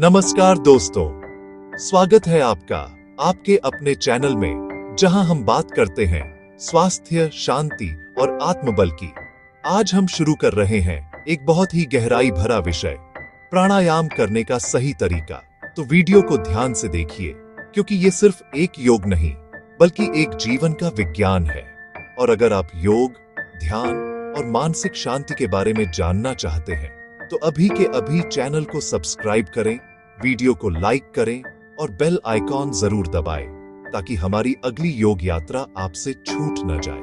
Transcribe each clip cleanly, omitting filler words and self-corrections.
नमस्कार दोस्तों, स्वागत है आपका आपके अपने चैनल में, जहां हम बात करते हैं स्वास्थ्य, शांति और आत्मबल की। आज हम शुरू कर रहे हैं एक बहुत ही गहराई भरा विषय, प्राणायाम करने का सही तरीका। तो वीडियो को ध्यान से देखिए, क्योंकि ये सिर्फ एक योग नहीं, बल्कि एक जीवन का विज्ञान है। और अगर आप योग, ध्यान और मानसिक शांति के बारे में जानना चाहते हैं, तो अभी के अभी चैनल को सब्सक्राइब करें, वीडियो को लाइक करें और बेल आइकॉन जरूर दबाएं, ताकि हमारी अगली योग यात्रा आपसे छूट न जाए।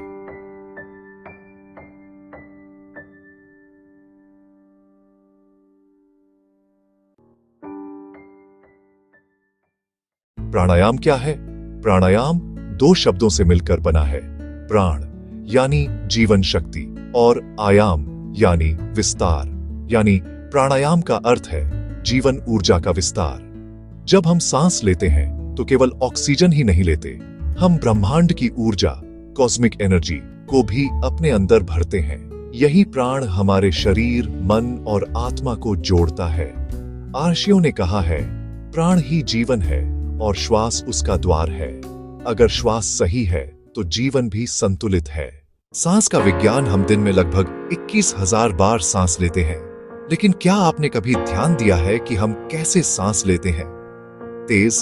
प्राणायाम क्या है? प्राणायाम दो शब्दों से मिलकर बना है। प्राण यानी जीवन शक्ति और आयाम यानी विस्तार। यानी प्राणायाम का अर्थ है जीवन ऊर्जा का विस्तार। जब हम सांस लेते हैं तो केवल ऑक्सीजन ही नहीं लेते, हम ब्रह्मांड की ऊर्जा, कॉस्मिक एनर्जी को भी अपने अंदर भरते हैं। यही प्राण हमारे शरीर, मन और आत्मा को जोड़ता है। आर्षियों ने कहा है, प्राण ही जीवन है और श्वास उसका द्वार है। अगर श्वास सही है तो जीवन भी संतुलित है। सांस का विज्ञान हम दिन में लगभग 21,000 बार सांस लेते हैं। लेकिन क्या आपने कभी ध्यान दिया है कि हम कैसे सांस लेते हैं? तेज,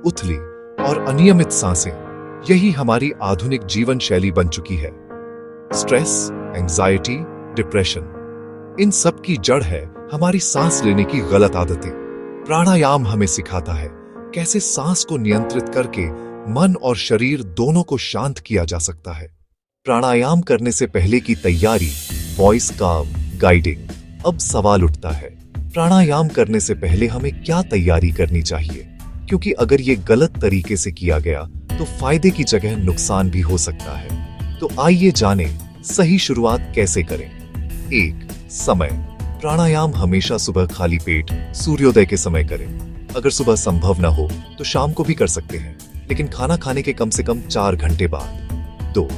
उथली और अनियमित सांसें, यही हमारी आधुनिक जीवन शैली बन चुकी है। स्ट्रेस, एंजाइटी, डिप्रेशन, इन सब की जड़ है हमारी सांस लेने की गलत आदतें। प्राणायाम हमें सिखाता है कैसे सांस को नियंत्रित करके मन और शरीर दोनों को शांत किया जा सकता है। प्राणायाम करने से पहले की तैयारी, वॉइस काम, गाइडिंग। अब सवाल उठता है, प्राणायाम करने से पहले हमें क्या तैयारी करनी चाहिए? क्योंकि अगर ये गलत तरीके से किया गया तो फायदे की जगह नुकसान भी हो सकता है। तो आइए जानें सही शुरुआत कैसे करें। 1. समय। प्राणायाम हमेशा सुबह खाली पेट, सूर्योदय के समय करें। अगर सुबह संभव ना हो तो शाम को भी कर सकते हैं, लेकिन खाना खाने के कम से कम 4 घंटे बाद। 2.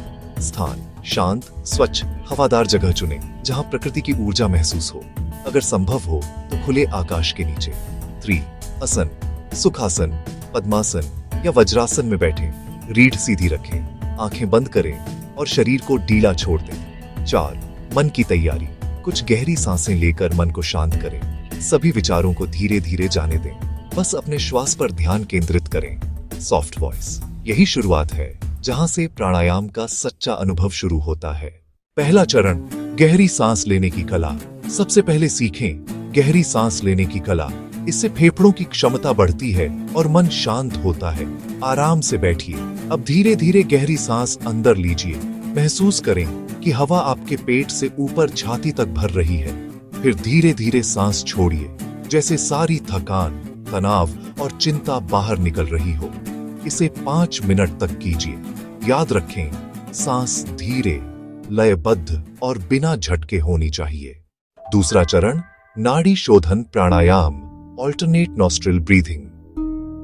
स्थान। शांत, स्वच्छ, हवादार जगह चुनें, जहां प्रकृति की ऊर्जा महसूस हो। अगर संभव हो तो खुले आकाश के नीचे। 3. आसन। सुखासन, पद्मासन या वज्रासन में बैठें। रीढ़ सीधी रखें, आंखें बंद करें और शरीर को ढीला छोड़ दें। 4. मन की तैयारी। कुछ गहरी सांसें लेकर मन को शांत करें। सभी विचारों को धीरे धीरे जाने दें। बस अपने श्वास पर ध्यान केंद्रित करें। Soft voice. यही शुरुआत है जहां से प्राणायाम का सच्चा अनुभव शुरू होता है। पहला चरण, गहरी सांस लेने की कला। सबसे पहले सीखें गहरी सांस लेने की कला। इससे फेफड़ों की क्षमता बढ़ती है और मन शांत होता है। आराम से बैठिए। अब धीरे धीरे गहरी सांस अंदर लीजिए। महसूस करें कि हवा आपके पेट से ऊपर छाती तक भर रही है। फिर धीरे धीरे सांस छोड़िए, जैसे सारी थकान, तनाव और चिंता बाहर निकल रही हो। इसे 5 मिनट तक कीजिए। याद रखें, सांस धीरे, लयबद्ध और बिना झटके होनी चाहिए। दूसरा चरण, नाड़ी शोधन प्राणायाम, ऑल्टरनेट नॉस्ट्रिल ब्रीथिंग।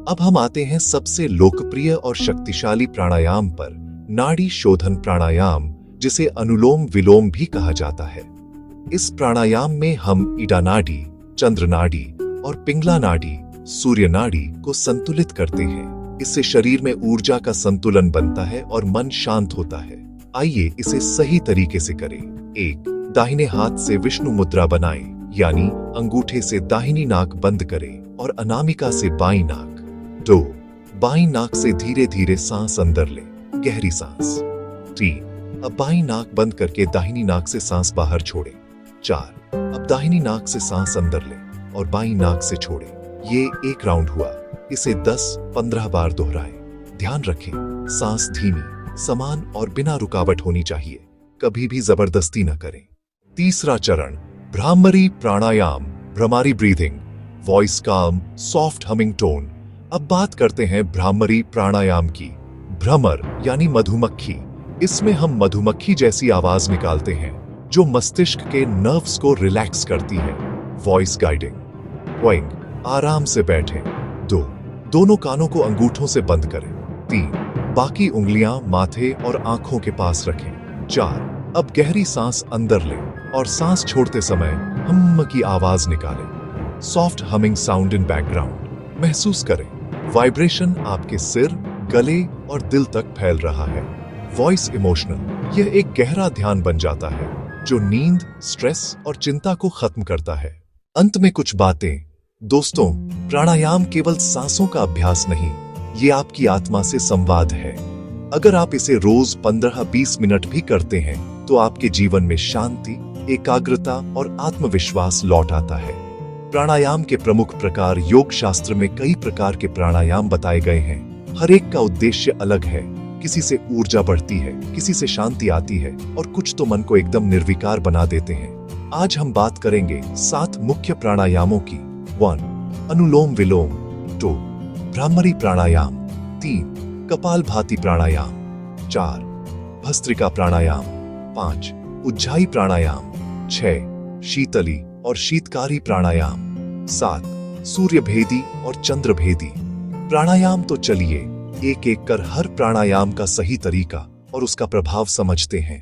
अब हम आते हैं सबसे लोकप्रिय और शक्तिशाली प्राणायाम पर, नाड़ी शोधन प्राणायाम, जिसे अनुलोम विलोम भी कहा जाता है। इस प्राणायाम में हम ईडा नाड़ी, चंद्र नाड़ी और पिंगला नाड़ी, सूर्य नाड़ी को संतुलित करते हैं। इससे शरीर में ऊर्जा का संतुलन बनता है और मन शांत होता है। आइए इसे सही तरीके से करें। 1. दाहिने हाथ से विष्णु मुद्रा बनाएं, यानी अंगूठे से दाहिनी नाक बंद करें और अनामिका से बाईं नाक। 2. बाईं नाक से धीरे धीरे सांस अंदर लें, गहरी सांस। 3. अब बाईं नाक बंद करके दाहिनी नाक से सांस बाहर छोड़ें। 4. अब दाहिनी नाक से सांस अंदर लें और बाईं नाक से छोड़ें। ये 1 राउंड हुआ। इसे 10-15 बार दोहराएं। ध्यान रखें, सांस धीमी, समान और बिना रुकावट होनी चाहिए। कभी भी जबरदस्ती न करें। तीसरा चरण, भ्रामरी प्राणायाम, भ्रमारी ब्रीथिंग, वॉइस काम, सॉफ्ट हमिंग टोन। अब बात करते हैं भ्रामरी प्राणायाम की। भ्रमर यानी मधुमक्खी। इसमें हम मधुमक्खी जैसी आवाज निकालते हैं, जो मस्तिष्क के नर्व्स को रिलैक्स करती है। Voice guiding. वॉइंग, आराम से बैठें। 2. दोनों कानों को अंगूठों से बंद करें। 3. बाकी उंगलियां माथे और आंखों के पास रखें। 4. अब गहरी सांस अंदर लें और सांस छोड़ते समय हम्म की आवाज निकालें। Soft humming sound in background. महसूस करें, वाइब्रेशन आपके सिर, गले और दिल तक फैल रहा है। वॉइस इमोशनल, यह एक गहरा ध्यान बन जाता है जो नींद, स्ट्रेस और चिंता को खत्म करता है। अंत में कुछ बातें। दोस्तों, प्राणायाम केवल सांसों का अभ्यास नहीं, ये आपकी आत्मा से संवाद है। अगर आप इसे रोज 15-20 मिनट भी करते हैं तो आपके जीवन में शांति, एकाग्रता और आत्मविश्वास लौट आता है। प्राणायाम के प्रमुख प्रकार। योग शास्त्र में कई प्रकार के प्राणायाम बताए गए हैं। हर एक का उद्देश्य अलग है। किसी से ऊर्जा बढ़ती है, किसी से शांति आती है और कुछ तो मन को एकदम निर्विकार बना देते हैं। आज हम बात करेंगे 7 मुख्य प्राणायामों की। 1. अनुलोम विलोम। 2. भ्रामरी प्राणायाम। 3. कपालभाति प्राणायाम। 4. भस्त्रिका प्राणायाम। 5. उज्जाई प्राणायाम। 6. शीतली और शीतकारी प्राणायाम। 7. सूर्यभेदी और चंद्रभेदी प्राणायाम। तो चलिए एक एक कर हर प्राणायाम का सही तरीका और उसका प्रभाव समझते हैं।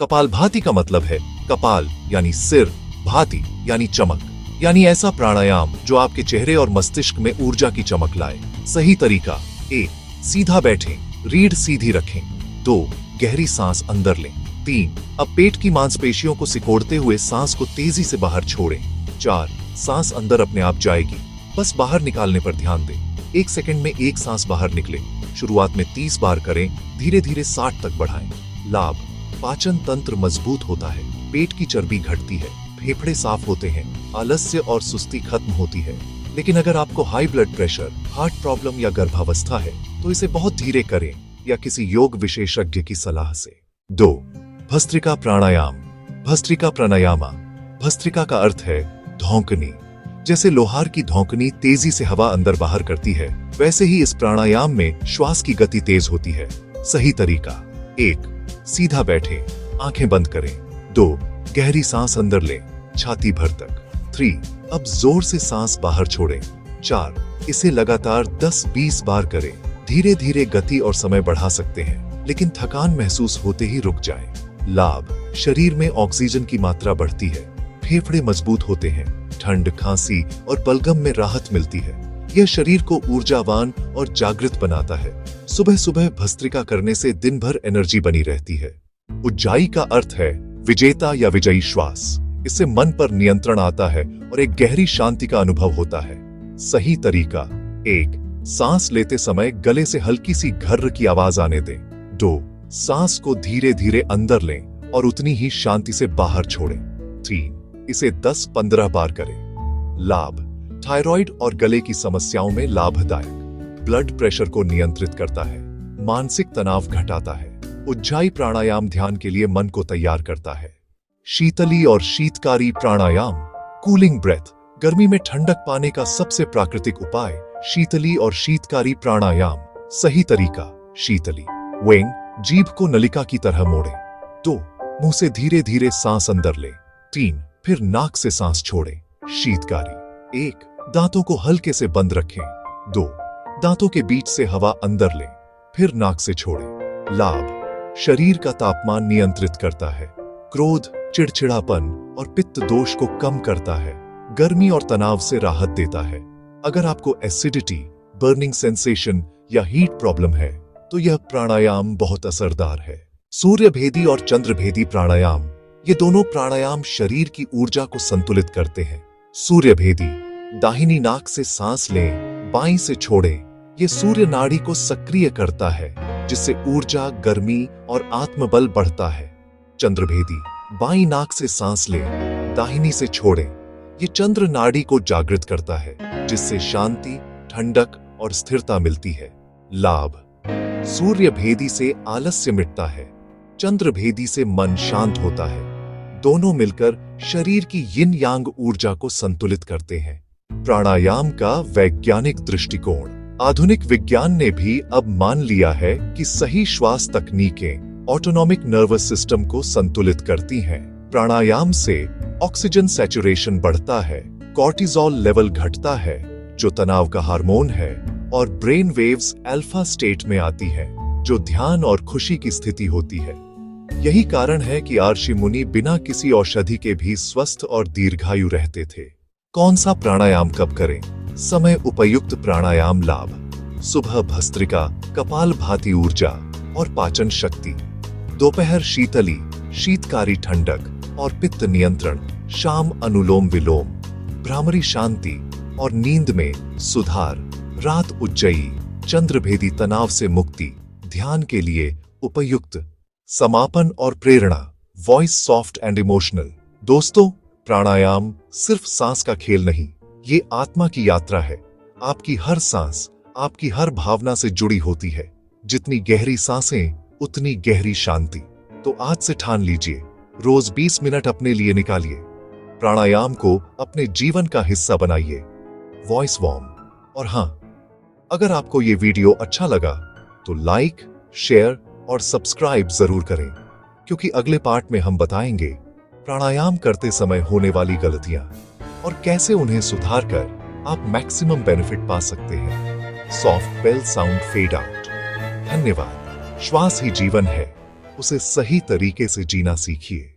कपालभाति का मतलब है कपाल यानी सिर, भाति यानी चमक, यानी ऐसा प्राणायाम जो आपके चेहरे और मस्तिष्क में ऊर्जा की चमक लाए। सही तरीका। 1. सीधा बैठें, रीढ़ सीधी रखें। 2. गहरी सांस अंदर लें। 3. अब पेट की मांसपेशियों को सिकोड़ते हुए सांस को तेजी से बाहर छोड़ें। 4. सांस अंदर अपने आप जाएगी, बस बाहर निकालने पर ध्यान दें। 1 सेकंड में एक सांस बाहर निकले। शुरुआत में 30 बार करें, धीरे धीरे 60 तक बढ़ाएं। लाभ। पाचन तंत्र मजबूत होता है, पेट की चर्बी घटती है, फेफड़े साफ होते हैं, आलस्य और सुस्ती खत्म होती है। लेकिन अगर आपको high blood pressure, heart problem या गर्भावस्था है तो इसे बहुत धीरे करें या किसी योग विशेषज्ञ की सलाह से। 2. भस्त्रिका प्राणायाम। भस्त्रिका प्राणायाम। भस्त्रिका का अर्थ है धौंकनी। जैसे लोहार की धौंकनी तेजी से हवा अंदर बाहर करती है, वैसे ही इस प्राणायाम में श्वास की गति तेज होती है। सही तरीका। 1. सीधा बैठे, आंखें बंद करें। 2. गहरी सांस अंदर लें, छाती भर तक। 3. अब जोर से सांस बाहर छोड़ें। 4. इसे लगातार 10-20 बार करें। धीरे धीरे गति और समय बढ़ा सकते हैं, लेकिन थकान महसूस होते ही रुक जाएं। लाभ। शरीर में ऑक्सीजन की मात्रा बढ़ती है, फेफड़े मजबूत होते हैं, ठंड, खांसी और बलगम में राहत मिलती है। यह शरीर को ऊर्जावान और जागृत बनाता है। सुबह सुबह भस्त्रिका करने से दिन भर एनर्जी बनी रहती है। उज्जाई का अर्थ है विजेता या विजयी श्वास। इससे मन पर नियंत्रण आता है और एक गहरी शांति का अनुभव होता है। सही तरीका। 1. सांस लेते समय गले से हल्की सी घर्र की आवाज आने दें। 2. सांस को धीरे धीरे अंदर लें और उतनी ही शांति से बाहर छोड़ें। 3. इसे 10-15 बार करें। लाभ। थायराइड और गले की समस्याओं में लाभदायक। ब्लड प्रेशर को नियंत्रित करता है, मानसिक तनाव घटाता है। उज्जाई प्राणायाम ध्यान के लिए मन को तैयार करता है। शीतली और शीतकारी प्राणायाम। Cooling breath. गर्मी में ठंडक पाने का सबसे प्राकृतिक उपाय शीतली और शीतकारी प्राणायाम। सही तरीका। शीतली। वेंग, जीभ को नलिका की तरह मोड़ें। 2. मुंह से धीरे धीरे सांस अंदर लें। 3. फिर नाक से सांस छोड़ें। शीतकारी। 1. दांतों को हल्के से बंद रखें। 2. दांतों के बीच से हवा अंदर लें, फिर नाक से छोड़ें। लाभ। शरीर का तापमान नियंत्रित करता है, क्रोध, चिड़चिड़ापन और पित्त दोष को कम करता है, गर्मी और तनाव से राहत देता है। अगर आपको एसिडिटी, बर्निंग सेंसेशन या हीट प्रॉब्लम है तो यह प्राणायाम बहुत असरदार है। सूर्यभेदी और चंद्रभेदी प्राणायाम। ये दोनों प्राणायाम शरीर की ऊर्जा को संतुलित करते हैं। सूर्यभेदी। दाहिनी नाक से सांस लें, बाईं से छोड़ें। ये सूर्य नाड़ी को सक्रिय करता है, जिससे ऊर्जा, गर्मी और आत्मबल बढ़ता है। चंद्रभेदी। बाईं नाक से सांस लें, दाहिनी से छोड़ें। ये चंद्र नाड़ी को जागृत करता है, जिससे शांति, ठंडक और स्थिरता मिलती है। लाभ। सूर्यभेदी से आलस्य मिटता है, चंद्रभेदी से मन शांत होता है। दोनों मिलकर शरीर की यिन यांग ऊर्जा को संतुलित करते हैं। प्राणायाम का वैज्ञानिक दृष्टिकोण। आधुनिक विज्ञान ने भी अब मान लिया है कि सही श्वास तकनीकें ऑटोनॉमिक नर्वस सिस्टम को संतुलित करती हैं। प्राणायाम से ऑक्सीजन सैचुरेशन बढ़ता है, कॉर्टिसोल लेवल घटता है, जो तनाव का हार्मोन है, और ब्रेन वेव्स अल्फा स्टेट में आती हैं, जो ध्यान और खुशी की स्थिति होती है। यही कारण है कि ऋषि मुनि बिना किसी औषधि के भी स्वस्थ और दीर्घायु रहते थे। कौन सा प्राणायाम कब करें? समय उपयुक्त प्राणायाम लाभ: सुबह भस्त्रिका, कपाल भाती ऊर्जा और पाचन शक्ति। दोपहर शीतली, शीतकारी ठंडक और पित्त नियंत्रण। शाम अनुलोम विलोम, भ्रामरी शांति और नींद में सुधार। रात उज्जयी, चंद्रभेदी तनाव से मुक्ति, ध्यान के लिए उपयुक्त। समापन और प्रेरणा: वॉइस सॉफ्ट एंड इमोशनल। दोस्तों, प्राणायाम सिर्फ सांस का खेल नहीं, ये आत्मा की यात्रा है। आपकी हर सांस आपकी हर भावना से जुड़ी होती है। जितनी गहरी सांसें उतनी गहरी शांति। तो आज से ठान लीजिए, रोज 20 मिनट अपने लिए निकालिए। प्राणायाम को अपने जीवन का हिस्सा बनाइए। Voice warm. और हां, अगर आपको ये वीडियो अच्छा लगा तो लाइक, शेयर और सब्सक्राइब जरूर करें, क्योंकि अगले पार्ट में हम बताएंगे प्राणायाम करते समय होने वाली गलतियां और कैसे उन्हें सुधार कर आप मैक्सिमम बेनिफिट पा सकते हैं। Soft bell sound fade out. धन्यवाद। श्वास ही जीवन है, उसे सही तरीके से जीना सीखिए।